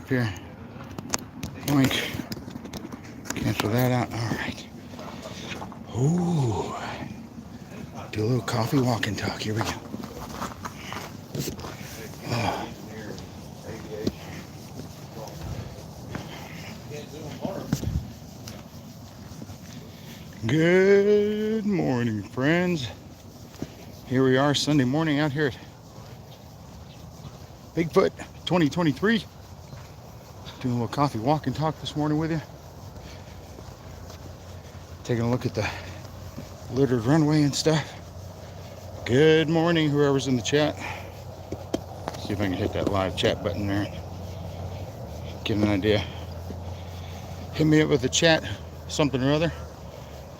up here. Boink. Cancel that out. All right. Ooh. Do a little coffee walk and talk. Here we go. Oh. Good morning, friends. Here we are Sunday morning out here at Bigfoot 2023. Doing a little coffee walk and talk this morning with you. Taking a look at the littered runway and stuff. Good morning, whoever's in the chat. See if I can hit that live chat button there. Get an idea. Hit me up with the chat, something or other.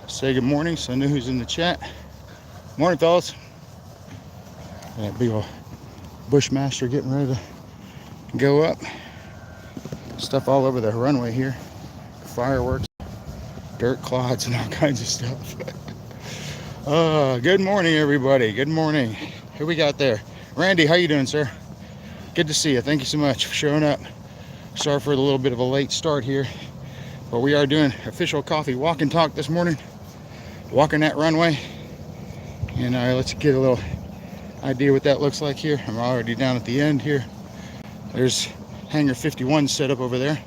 Say good morning so I know who's in the chat. Morning, fellas. That big old Bushmaster getting ready to go up. Stuff all over the runway here. Fireworks, dirt clods, and all kinds of stuff. Good morning, everybody. Good morning. Who we got there? Randy, how you doing, sir? Good to see you. Thank you so much for showing up. Sorry for a little bit of a late start here, but we are doing official coffee walk and talk this morning. Walking that runway, and let's get a little idea what that looks like here. I'm already down at the end here. There's Hangar 51 set up over there.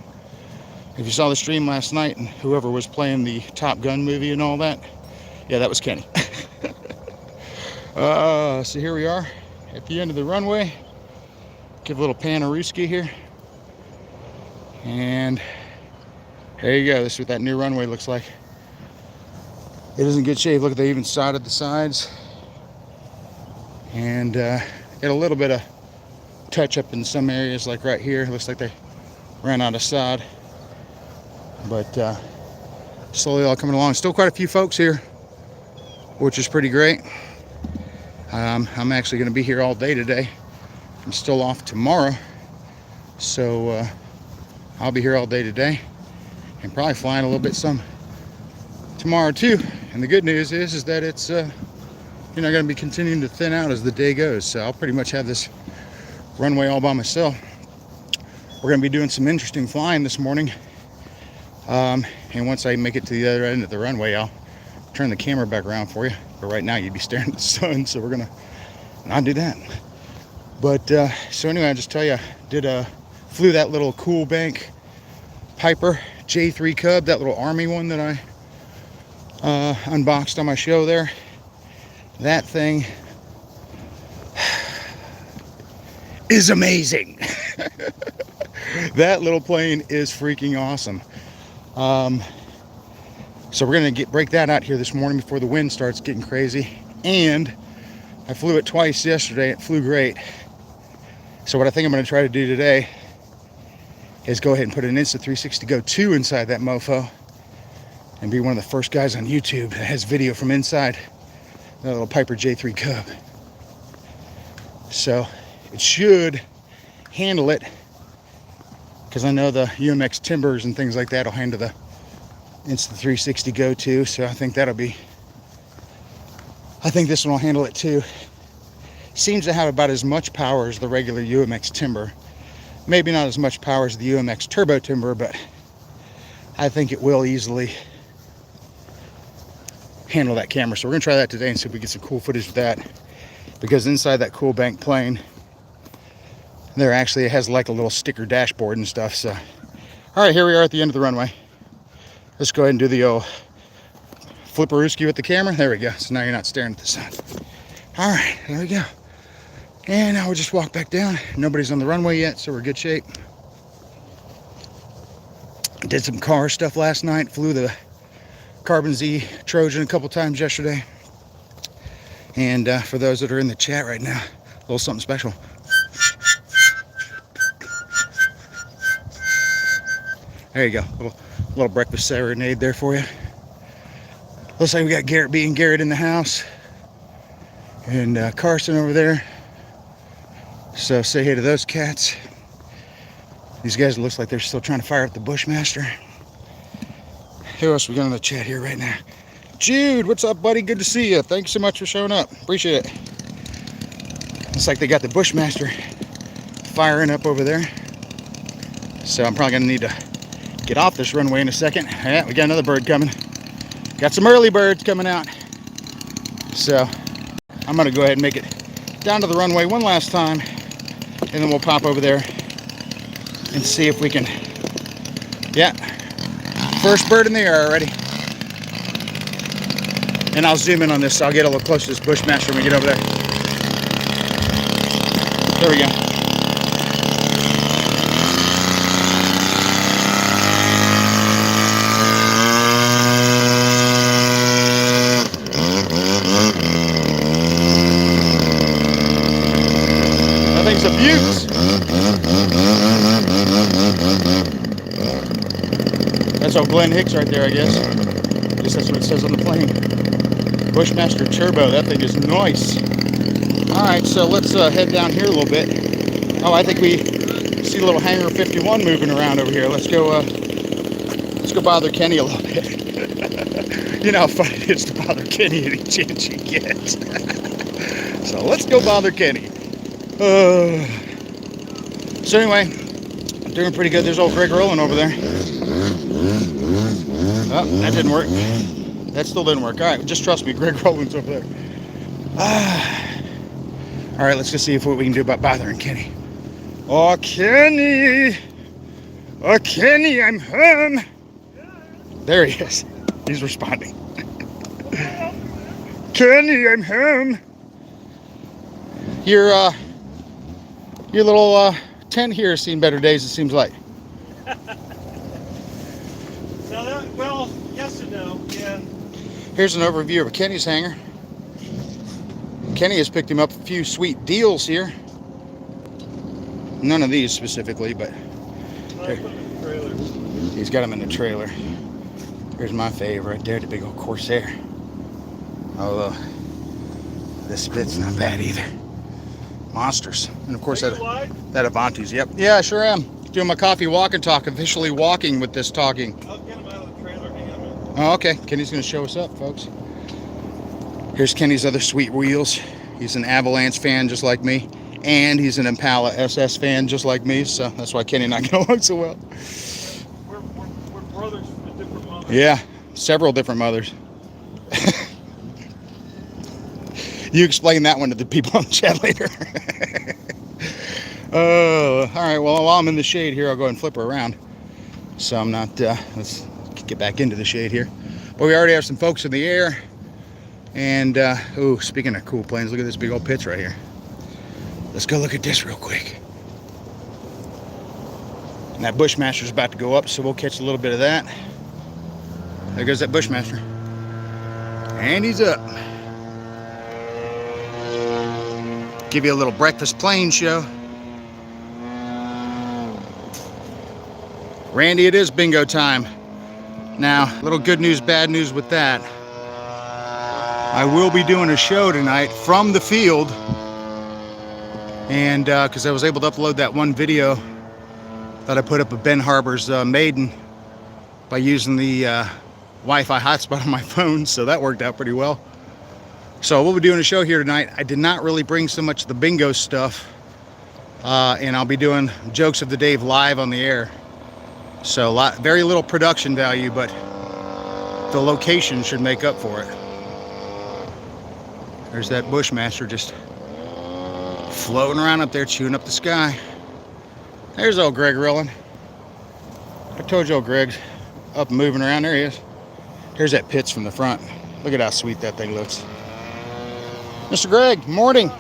If you saw the stream last night and whoever was playing the Top Gun movie and all that, yeah, that was Kenny. So here we are at the end of the runway. Give a little Panorooski here. And there you go. This is what that new runway looks like. It is in good shape. Look at, they even sodded the sides. And got a little bit of touch up in some areas, like right here. Looks like they ran out of sod. But slowly all coming along. Still quite a few folks here, which is pretty great. I'm actually going to be here all day today. I'm still off tomorrow, so I'll be here all day today, and probably flying a little bit some tomorrow too. And the good news is that it's going to be continuing to thin out as the day goes. So I'll pretty much have this runway all by myself. We're going to be doing some interesting flying this morning, and once I make it to the other end of the runway, I'll turn the camera back around for you. But right now you'd be staring at the sun, so we're gonna not do that. But so anyway, I just tell you, flew that little Cool Bank Piper J3 Cub, that little Army one that I unboxed on my show there. That thing is amazing. That little plane is freaking awesome. So we're gonna break that out here this morning before the wind starts getting crazy. And I flew it twice yesterday. It flew great. So what I think I'm gonna try to do today is go ahead and put an Insta360 Go 2 inside that mofo and be one of the first guys on YouTube that has video from inside that little Piper J3 Cub. So it should handle it, because I know the UMX Timbers and things like that will handle the Insta360 Go 2, so I think this one will handle it too. Seems to have about as much power as the regular UMX Timber. Maybe not as much power as the UMX Turbo Timber, but I think it will easily handle that camera. So we're gonna try that today and see if we get some cool footage of that, because inside that Cool Bank plane there actually has like a little sticker dashboard and stuff. So all right, here we are at the end of the runway. Let's go ahead and do the old flipperooski with the camera. There we go. So now you're not staring at the sun. All right, there we go. And now we'll just walk back down. Nobody's on the runway yet, so we're in good shape. Did some car stuff last night. Flew the Carbon Z Trojan a couple times yesterday. And for those that are in the chat right now, a little something special. There you go. Little breakfast serenade there for you. Looks like we got Garrett B and Garrett in the house, and Carson over there. So say hey to those cats. These guys, it looks like they're still trying to fire up the Bushmaster. Who else we got in the chat here right now? Jude, what's up, buddy? Good to see you. Thanks so much for showing up. Appreciate it. Looks like they got the Bushmaster firing up over there. So I'm probably gonna need to get off this runway in a second. Yeah, we got another bird coming. Got some early birds coming out. So I'm gonna go ahead and make it down to the runway one last time, and then we'll pop over there and see if we can, yeah, first bird in the air already. And I'll zoom in on this, so I'll get a little close to this Bushmaster when we get over there. There we go. That thing's a beaut. That's old Glenn Hicks right there, I guess. At least that's what it says on the plane. Bushmaster Turbo, that thing is nice. Alright, so let's head down here a little bit. Oh, I think we see a little Hangar 51 moving around over here. Let's go bother Kenny a little bit. You know how fun it is to bother Kenny any chance you get. So let's go bother Kenny. So anyway, I'm doing pretty good. There's old Greg Rowland over there. Oh, that didn't work. That still didn't work. All right, just trust me. Greg Rowland's over there. All right, let's just see what we can do about bothering Kenny. Oh, Kenny. Oh, Kenny, I'm home. There he is. He's responding. Kenny, I'm home. Your little tent here has seen better days, it seems like. Well, yes and no, yeah. Here's an overview of Kenny's hangar. Kenny has picked him up a few sweet deals here. None of these specifically, but he's got them in the trailer. Here's my favorite there, the big old Corsair. Although this Spit's not bad either. Monsters. And of course that Avanti's. Yep. Yeah, I sure am. Doing my coffee walk and talk, officially walking with this talking. I'll get him out of the trailer. Hang on a minute. Oh, okay. Kenny's going to show us up, folks. Here's Kenny's other sweet wheels. He's an Avalanche fan just like me. And he's an Impala SS fan just like me. So that's why Kenny and I get along so well. We're brothers from a different mother. Yeah, several different mothers. You explain that one to the people on the chat later. All right, well, while I'm in the shade here, I'll go ahead and flip her around. So I'm not, let's get back into the shade here. But we already have some folks in the air. And, oh, speaking of cool planes, look at this big old pitch right here. Let's go look at this real quick. And that Bushmaster's about to go up, so we'll catch a little bit of that. There goes that Bushmaster. And he's up. Give you a little breakfast plane show. Randy, it is bingo time. Now, a little good news, bad news with that. I will be doing a show tonight from the field. And because I was able to upload that one video that I put up of Ben Harbor's maiden by using the Wi-Fi hotspot on my phone, so that worked out pretty well. So we'll be doing a show here tonight. I did not really bring so much of the bingo stuff, and I'll be doing jokes of the day live on the air. So very little production value, but the location should make up for it. There's that Bushmaster just floating around up there, chewing up the sky. There's old Greg Rowland. I told you old Greg's up and moving around. There he is. Here's that Pitts from the front. Look at how sweet that thing looks. Mr. Greg, morning.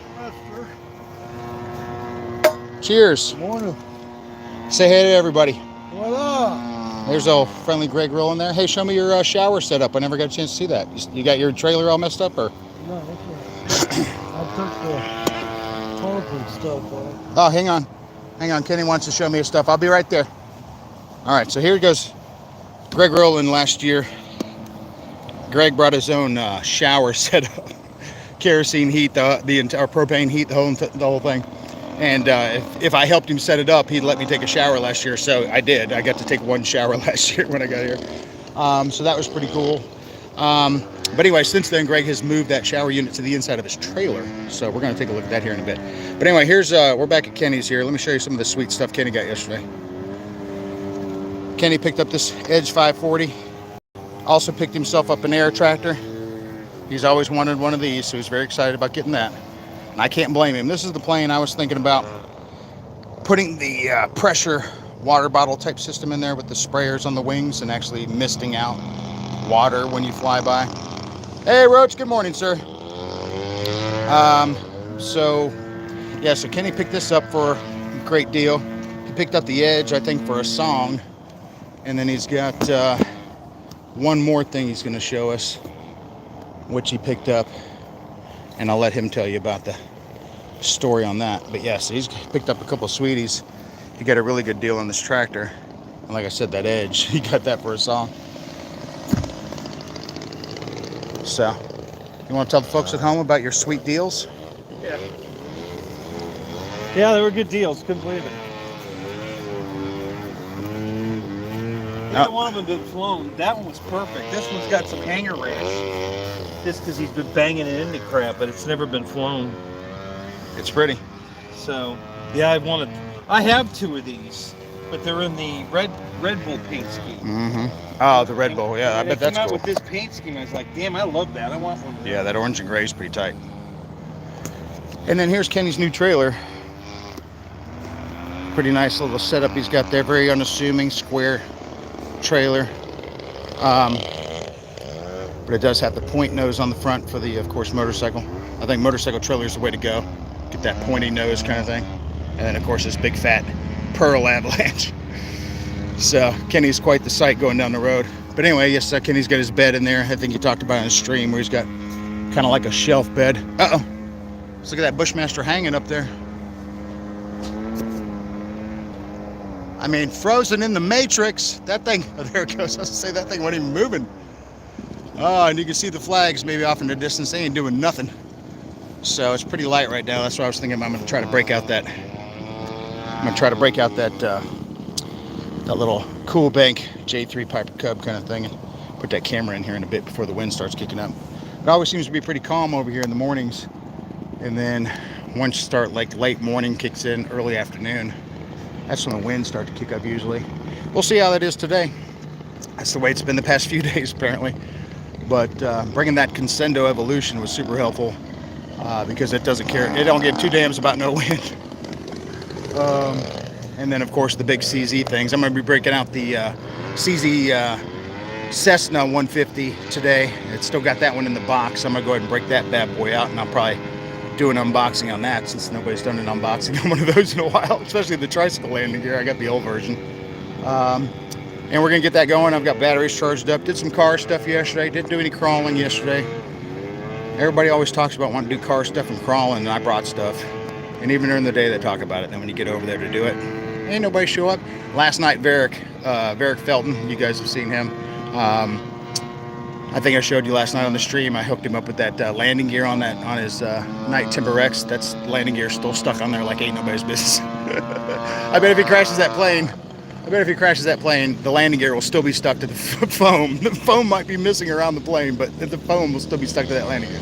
Cheers. Morning. Say hey to everybody. What up? There's old friendly Greg Rowland there. Hey, show me your shower setup. I never got a chance to see that. You got your trailer all messed up, or? No, that's right. I took the tarp and stuff off. Oh, hang on. Hang on. Kenny wants to show me his stuff. I'll be right there. All right, so here goes Greg Rowland last year. Greg brought his own shower setup. Kerosene heat, the entire propane heat, the whole thing. And if I helped him set it up, he'd let me take a shower last year. So I did. I got to take one shower last year when I got here. So that was pretty cool. But anyway, since then, Greg has moved that shower unit to the inside of his trailer. So we're going to take a look at that here in a bit. But anyway, here's we're back at Kenny's here. Let me show you some of the sweet stuff Kenny got yesterday. Kenny picked up this Edge 540. Also picked himself up an air tractor. He's always wanted one of these, so he's very excited about getting that. And I can't blame him. This is the plane I was thinking about putting the pressure water bottle type system in there with the sprayers on the wings and actually misting out water when you fly by. Hey, Roach, good morning, sir. So Kenny picked this up for a great deal. He picked up the Edge, I think, for a song. And then he's got one more thing he's going to show us, which he picked up. And I'll let him tell you about the story on that. But yeah, so he's picked up a couple of sweeties. He got a really good deal on this tractor. And like I said, that Edge, he got that for a song. So, you want to tell the folks at home about your sweet deals? Yeah. Yeah, they were good deals. Couldn't believe it. Neither one of them been flown. That one was perfect. This one's got some hanger rash. Just because he's been banging it into crap, but it's never been flown. It's pretty. So, yeah, I have two of these, but they're in the Red Bull paint scheme. Mm-hmm. Oh, the Red Bull. Yeah, I bet that's cool. cool. With this paint scheme, I was like, damn, I love that. I want one. Yeah, that orange and gray is pretty tight. And then here's Kenny's new trailer. Pretty nice little setup he's got there. Very unassuming, square trailer. But it does have the point nose on the front for the, of course, motorcycle. I think motorcycle trailer is the way to go. Get that pointy nose kind of thing. And then, of course, this big fat Pearl Avalanche. So Kenny's quite the sight going down the road. But anyway, yes, Kenny's got his bed in there. I think he talked about it in the stream where he's got kind of like a shelf bed. Uh-oh. Let's look at that Bushmaster hanging up there. I mean, frozen in the Matrix. That thing, oh, there it goes. I was gonna say that thing wasn't even moving. Oh, and you can see the flags maybe off in the distance. They ain't doing nothing. So it's pretty light right now. That's why I was thinking I'm gonna try to break out that. That little Cool Bank J3 Piper Cub kind of thing, and put that camera in here in a bit before the wind starts kicking up. It always seems to be pretty calm over here in the mornings, and then once you start like late morning kicks in, early afternoon, that's when the winds start to kick up usually. We'll see how that is today. That's the way it's been the past few days apparently. But bringing that Consendo Evolution was super helpful because it doesn't care. It don't give two damns about no wind. And then of course the big CZ things. I'm going to be breaking out the CZ Cessna 150 today. It's still got that one in the box. I'm going to go ahead and break that bad boy out, and I'll probably do an unboxing on that since nobody's done an unboxing on one of those in a while, especially the tricycle landing gear. I got the old version. And we're going to get that going. I've got batteries charged up. Did some car stuff yesterday. Didn't do any crawling yesterday. Everybody always talks about wanting to do car stuff and crawling, and I brought stuff. And even during the day they talk about it. Then when you get over there to do it, ain't nobody show up. Last night, Varick Felton, you guys have seen him. I think I showed you last night on the stream. I hooked him up with that landing gear on his Night Timber Rex. That's landing gear still stuck on there like ain't nobody's business. I bet if he crashes that plane, the landing gear will still be stuck to the foam. The foam might be missing around the plane, but the foam will still be stuck to that landing gear.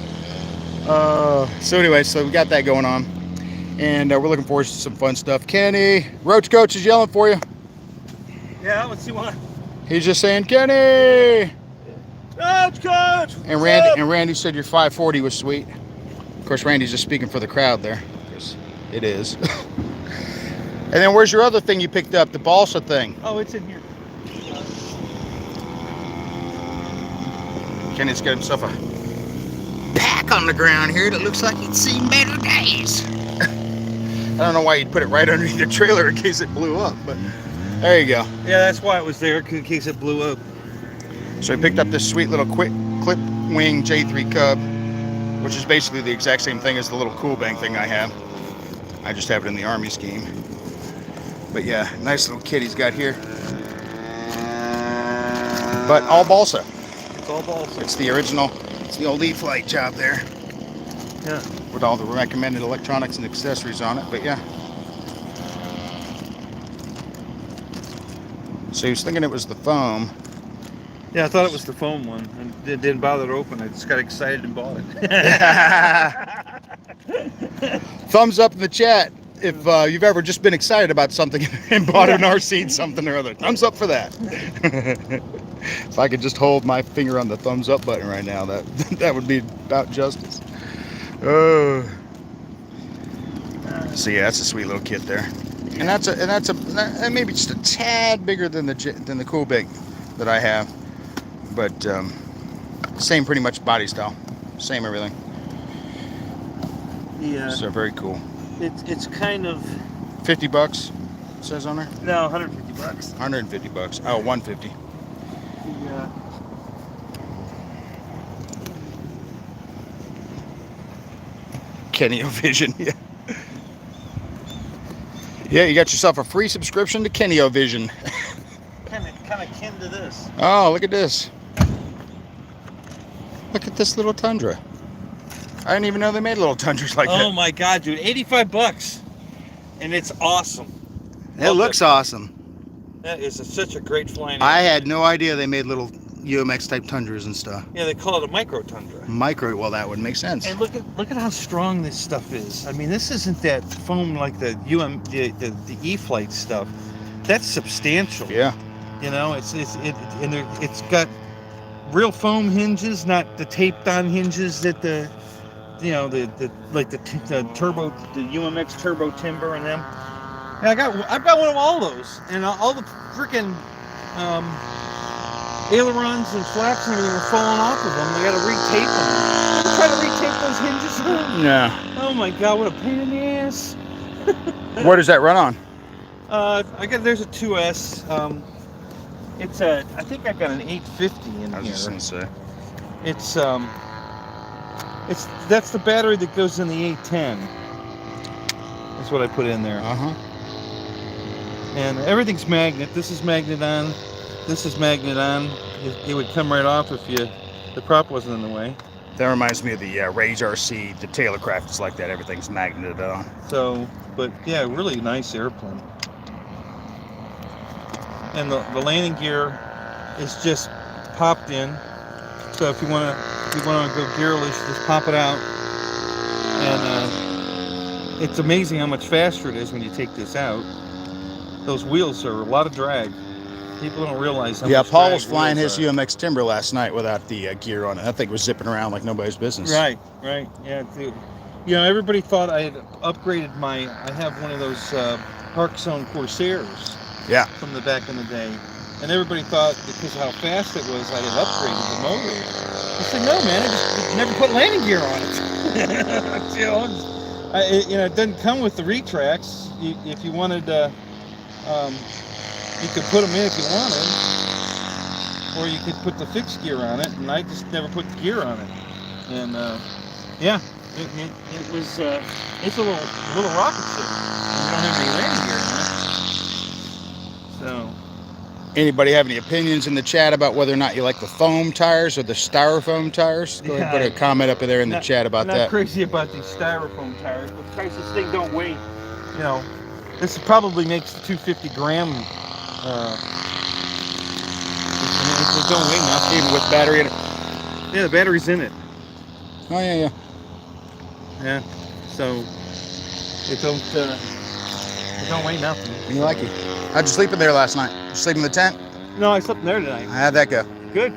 So anyway, so we got that going on. And we're looking forward to some fun stuff. Kenny, Roach Coach is yelling for you. Yeah, let's see what. He's just saying, Kenny! Roach Coach! And Randy said your 540 was sweet. Of course, Randy's just speaking for the crowd there. Because it is. And then where's your other thing you picked up? The balsa thing. Oh, it's in here. Kenny's got himself a pack on the ground here that looks like it's seen better days. I don't know why you'd put it right underneath the trailer in case it blew up, but there you go. Yeah, that's why it was there, in case it blew up. So he picked up this sweet little clip wing J3 Cub, which is basically the exact same thing as the little Cool Bank thing I have. I just have it in the Army scheme. But yeah, nice little kit he's got here. But all balsa. It's all balsa. It's the original. It's the old E-Flight job there. Yeah. With all the recommended electronics and accessories on it, but yeah. So he was thinking it was the foam. Yeah, I thought it was the foam one, and it didn't bother to open. I just got excited and bought it. Thumbs up in the chat you've ever just been excited about something and bought an RC something or other. Thumbs up for that. If I could just hold my finger on the thumbs up button right now, that would be about justice. Oh. So yeah, that's a sweet little kit there, and that maybe just a tad bigger than the Cool Bank that I have, but same pretty much body style, same everything. Yeah. So very cool. It's kind of $50 it says on there. no, 150 bucks. $150. Oh, 150. Yeah. Kenny Vision. Yeah. Yeah, you got yourself a free subscription to Kenny Vision. Kind of kin to this. Oh, look at this. Look at this little Tundra. I didn't even know they made little Tundras like that. Oh my god, dude, 85 bucks, and it's awesome. It looks awesome. That is such a great flying. I had no idea they made little UMX type Tundras and stuff. Yeah, they call it a micro Tundra. Micro, well, that would make sense. And look at how strong this stuff is. I mean, this isn't that foam like the the E-Flite stuff. That's substantial. Yeah. You know, it's got real foam hinges, not the taped on hinges that the turbo, the UMX turbo timber and them. Yeah, I've got one of all those, and all the freaking ailerons and flaps and everything are falling off of them. They got to retape them. You try to retape those hinges? Yeah. Oh my god, what a pain in the ass. What does that run on? There's a 2S. I think I've got an 850 in I was here. just gonna say. That's the battery that goes in the 810. That's what I put in there. Uh-huh. And everything's magnet. This is magnet on. This is magnet on. It would come right off if the prop wasn't in the way. That reminds me of the Rage RC. The Tailorcraft is like that. Everything's magneted on. So, but yeah, really nice airplane. And the landing gear is just popped in. So if you want to go gearless, just pop it out. And it's amazing how much faster it is when you take this out. Those wheels are a lot of drag. People don't realize how much Paul drag was flying his wheels are. UMX Timber last night without the gear on it. That thing was zipping around like nobody's business. Right. Yeah, dude. You know, everybody thought I had upgraded I have one of those Park Zone Corsairs. Yeah. From the back in the day. And everybody thought because of how fast it was, I had upgraded the motor. I said, no, man, I just never put landing gear on it. It doesn't come with the retracts. If you wanted, you could put them in if you wanted, or you could put the fixed gear on it. And I just never put the gear on it. And yeah, it was it's a little rocket ship. You don't have any landing gear on it. So. Anybody have any opinions in the chat about whether or not you like the foam tires or the styrofoam tires? Go ahead and put a comment up there in the chat about I'm not that. crazy about these styrofoam tires, but Christ, this thing don't weigh. You know, this probably makes the 250 gram. It don't weigh nothing. Even with battery in it. Yeah, the battery's in it. Oh yeah. Yeah, so it don't weigh nothing. You like it? How'd you sleep in there last night? Did you sleep in the tent? No, I slept in there tonight. How'd that go? Good.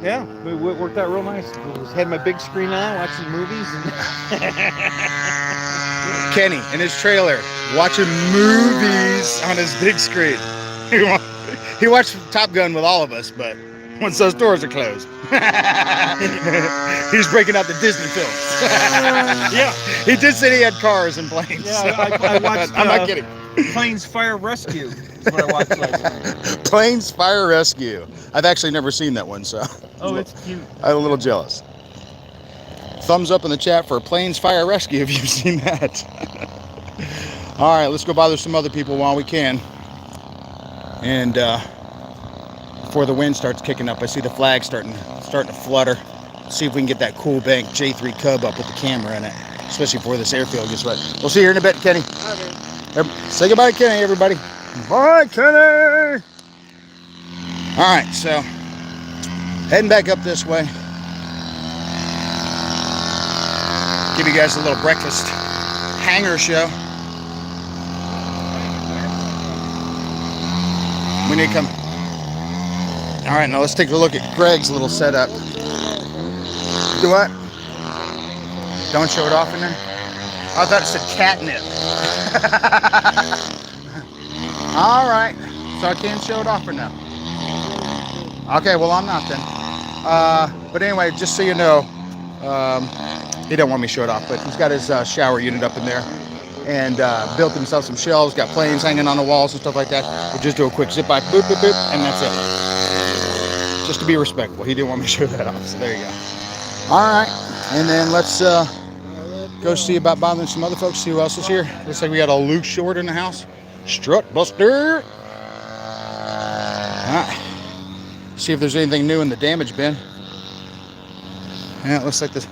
Yeah, it worked out real nice. Had my big screen on, watching movies. Kenny in his trailer watching movies on his big screen. He watched Top Gun with all of us, but once those doors are closed, he's breaking out the Disney films. Yeah, he did say he had cars and planes. yeah. So. I watched. I'm not kidding. Planes Fire Rescue is what I watched last night. Planes Fire Rescue. I've actually never seen that one, so Oh, it's cute. I'm a little jealous. Thumbs up in the chat for Planes Fire Rescue if you've seen that. All right, let's go bother some other people while we can. And before the wind starts kicking up, I see the flag starting to flutter. See if we can get that Cool Bank J3 Cub up with the camera in it, especially before this airfield gets wet. We'll see you here in a bit, Kenny. Say goodbye, Kenny, everybody. Bye, Kenny. All right, so heading back up this way. Give you guys a little breakfast hangar show. We need to come. All right, now let's take a look at Greg's little setup. Do what? Don't show it off in there? I thought it said catnip. All right, so I can't show it off for now. Okay, well, I'm not then. But anyway, just so you know, he don't want me to show it off, but he's got his shower unit up in there and built himself some shelves, got planes hanging on the walls and stuff like that. We'll just do a quick zip by, boop, boop, boop, and that's it. Just to be respectful. He didn't want me to show that off, so there you go. All right, and then let's go see about bothering some other folks, see who else is here. Looks like we got a Luke Short in the house. Strut Buster. All right. See if there's anything new in the damage bin. Yeah, it looks like the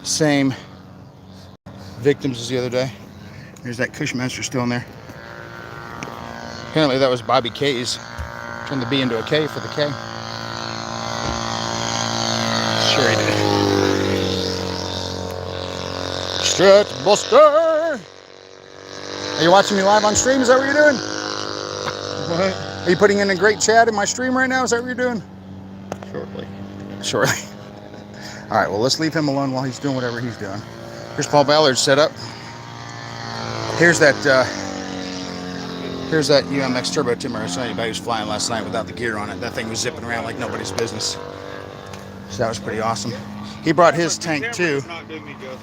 same victims as the other day. There's that Cushmaster still in there. Apparently that was Bobby K's. Turned the B into a K for the K. Sure he did. Strut Buster! Are you watching me live on stream? Is that what you're doing? What? Are you putting in a great chat in my stream right now? Is that what you're doing? Shortly. Shortly. All right, well, let's leave him alone while he's doing whatever he's doing. Here's Paul Ballard's setup. Here's that UMX Turbo Timber I was telling you about. He was flying last night without the gear on it. That thing was zipping around like nobody's business. So that was pretty awesome. He brought his tank too,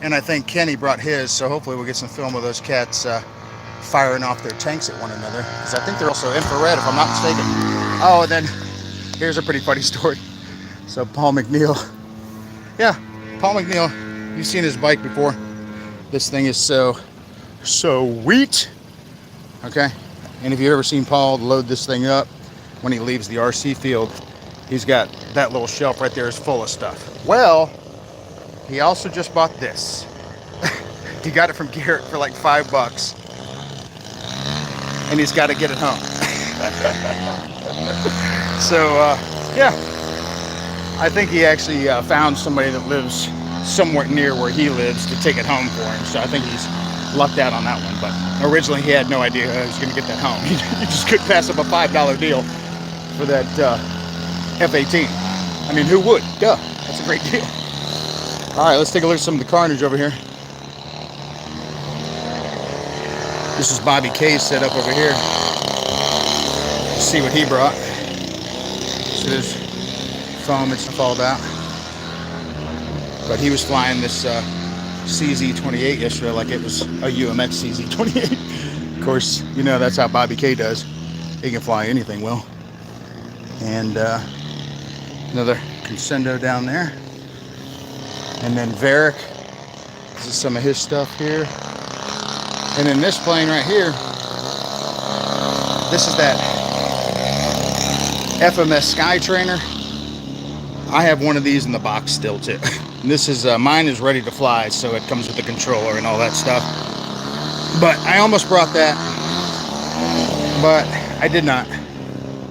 and I think Kenny brought his, so hopefully we'll get some film of those cats firing off their tanks at one another, because I think they're also infrared, if I'm not mistaken. Oh, and then here's a pretty funny story. So Paul McNeil, yeah, Paul McNeil, you've seen his bike before. This thing is so sweet, okay? And if you've ever seen Paul load this thing up when he leaves the RC field, he's got that little shelf right there is full of stuff. Well, he also just bought this. He got it from Garrett for like $5. And he's got to get it home. So, yeah. I think he actually found somebody that lives somewhere near where he lives to take it home for him. So I think he's lucked out on that one. But originally he had no idea he was going to get that home. He just couldn't pass up a $5 deal for that F-18. I mean, who would? Duh. That's a great deal. All right, let's take a look at some of the carnage over here. This is Bobby K's setup over here. Let's see what he brought. So there's foam and stuff all about. But he was flying this CZ28 yesterday like it was a UMX CZ28. Of course, you know that's how Bobby K does. He can fly anything well. And another Consendo down there. And then Varick. This is some of his stuff here. And then this plane right here, this is that FMS Sky Trainer. I have one of these in the box still too. And this is, mine is ready to fly, so it comes with the controller and all that stuff. But I almost brought that, but I did not.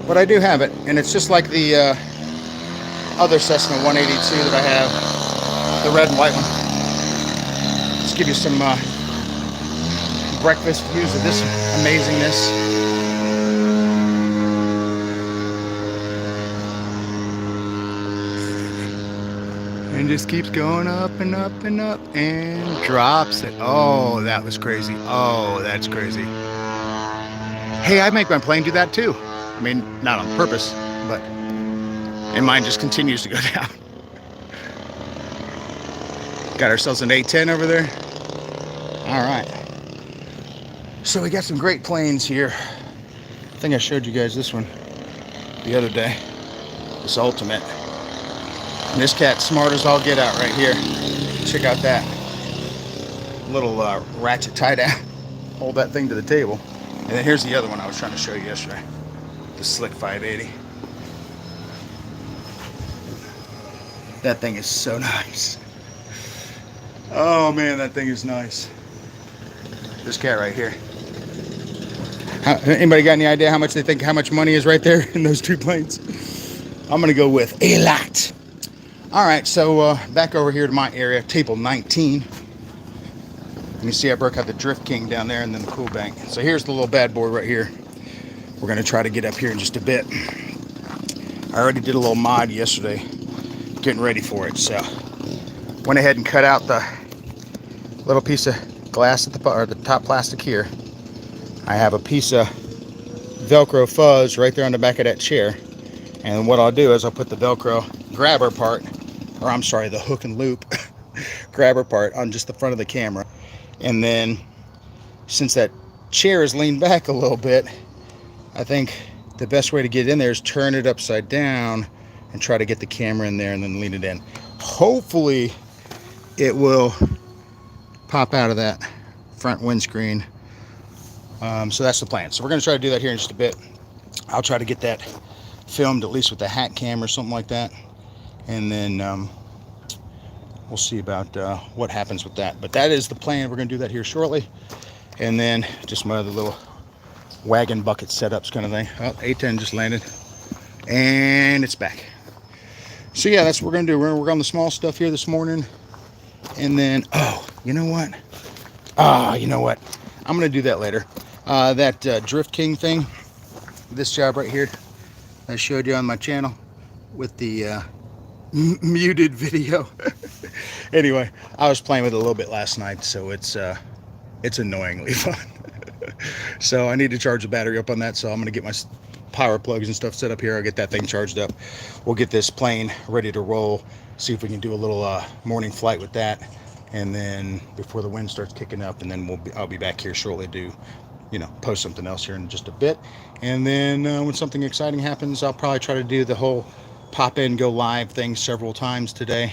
But I do have it, and it's just like the other Cessna 182 that I have, the red and white one. Let's give you some breakfast views of this amazingness. And just keeps going up and up and up and drops it. Oh, that was crazy. Oh, that's crazy. Hey, I make my plane do that too. I mean, not on purpose, but and mine just continues to go down. Got ourselves an A10 over there. All right. So we got some great planes here. I think I showed you guys this one the other day. This Ultimate. And this cat's smart as all get out right here. Check out that little ratchet tie down. Hold that thing to the table. And then here's the other one I was trying to show you yesterday. The Slick 580. That thing is so nice. Oh man, that thing is nice. This cat right here. Anybody got any idea how much they think, how much money is right there in those two planes? I'm gonna go with a lot. All right, so back over here to my area, table 19. And you see I broke out the Drift King down there and then the Cool Bank. So here's the little bad boy right here. we're going to try to get up here in just a bit. I already did a little mod yesterday, getting ready for it. So went ahead and cut out the little piece of glass at the top plastic here. I have a piece of Velcro fuzz right there on the back of that chair. And what I'll do is I'll put the Velcro grabber part, or I'm sorry, the hook and loop grabber part on just the front of the camera. And then since that chair is leaned back a little bit, I think the best way to get in there is turn it upside down and try to get the camera in there and then lean it in. Hopefully it will pop out of that front windscreen. So that's the plan. So we're going to try to do that here in just a bit. I'll try to get that filmed at least with a hat cam or something like that, and then we'll see about what happens with that. But that is the plan. We're going to do that here shortly, and then just my other little wagon bucket setups kind of thing. Oh, A10 just landed and it's back. So yeah, that's what we're going to do. We're going to work on the small stuff here this morning, and then you know what, I'm going to do that later. That Drift King thing, this job right here I showed you on my channel with the muted video. Anyway, I was playing with it a little bit last night, so it's annoyingly fun. So I need to charge the battery up on that, so I'm going to get my power plugs and stuff set up here. I'll get that thing charged up. We'll get this plane ready to roll, see if we can do a little morning flight with that, and then before the wind starts kicking up, and then I'll be back here shortly to post something else here in just a bit. And then when something exciting happens, I'll probably try to do the whole pop in, go live thing several times today,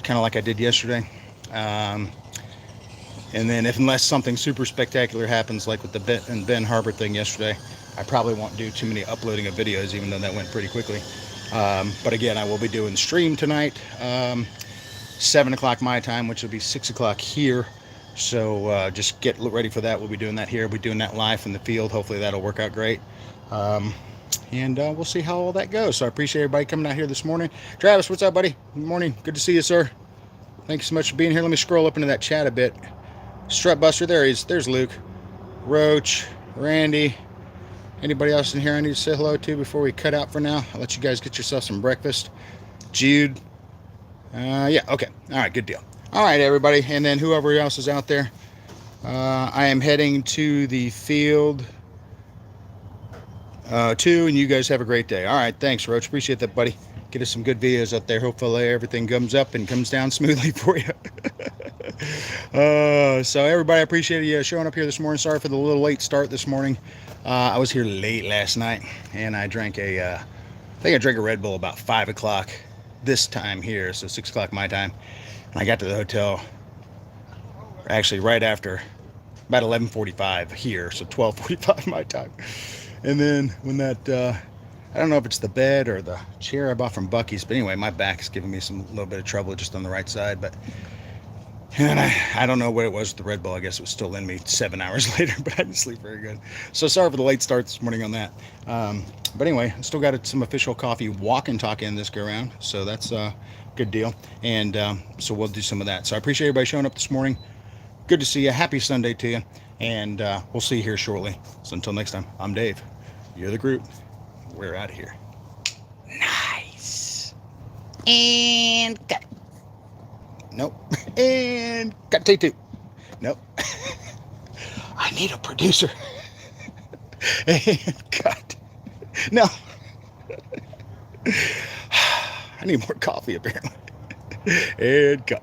kind of like I did yesterday. And then unless something super spectacular happens, like with the Ben Harbor thing yesterday, I probably won't do too many uploading of videos, even though that went pretty quickly. But again, I will be doing stream tonight, 7 o'clock my time, which will be 6 o'clock here. So just get ready for that. We'll be doing that here. We'll be doing that live in the field. Hopefully that'll work out great. And we'll see how all that goes. So I appreciate everybody coming out here this morning. Travis, what's up, buddy? Good morning. Good to see you, sir. Thank you so much for being here. Let me scroll up into that chat a bit. Strut Buster, there's Luke, Roach, Randy. Anybody else in here I need to say hello to before we cut out for now? I'll let you guys get yourself some breakfast. Jude. Yeah, okay. All right, good deal. All right, everybody. And then whoever else is out there, I am heading to the field too, and you guys have a great day. All right, thanks, Roach. Appreciate that, buddy. Get us some good videos up there. Hopefully everything comes up and comes down smoothly for you. So everybody, I appreciate you showing up here this morning. Sorry for the little late start this morning. I was here late last night, and I drank I think I drank a Red Bull about 5 o'clock this time here, so 6 o'clock my time. And I got to the hotel actually right after, about 11:45 here, so 12:45 my time. And then when that, I don't know if it's the bed or the chair I bought from Buc-ee's, but anyway, my back is giving me a little bit of trouble just on the right side. But and I don't know what it was with the Red Bull. I guess it was still in me 7 hours later, but I didn't sleep very good. So sorry for the late start this morning on that. But anyway, I still got some official coffee walk and talk in this go around, so that's a good deal. And so we'll do some of that. So I appreciate everybody showing up this morning. Good to see you. Happy Sunday to you. And we'll see you here shortly. So until next time, I'm Dave. You're the group. We're out of here. Nice. And cut. Nope. And cut take two. Nope. I need a producer. And cut. No. I need more coffee apparently. And cut.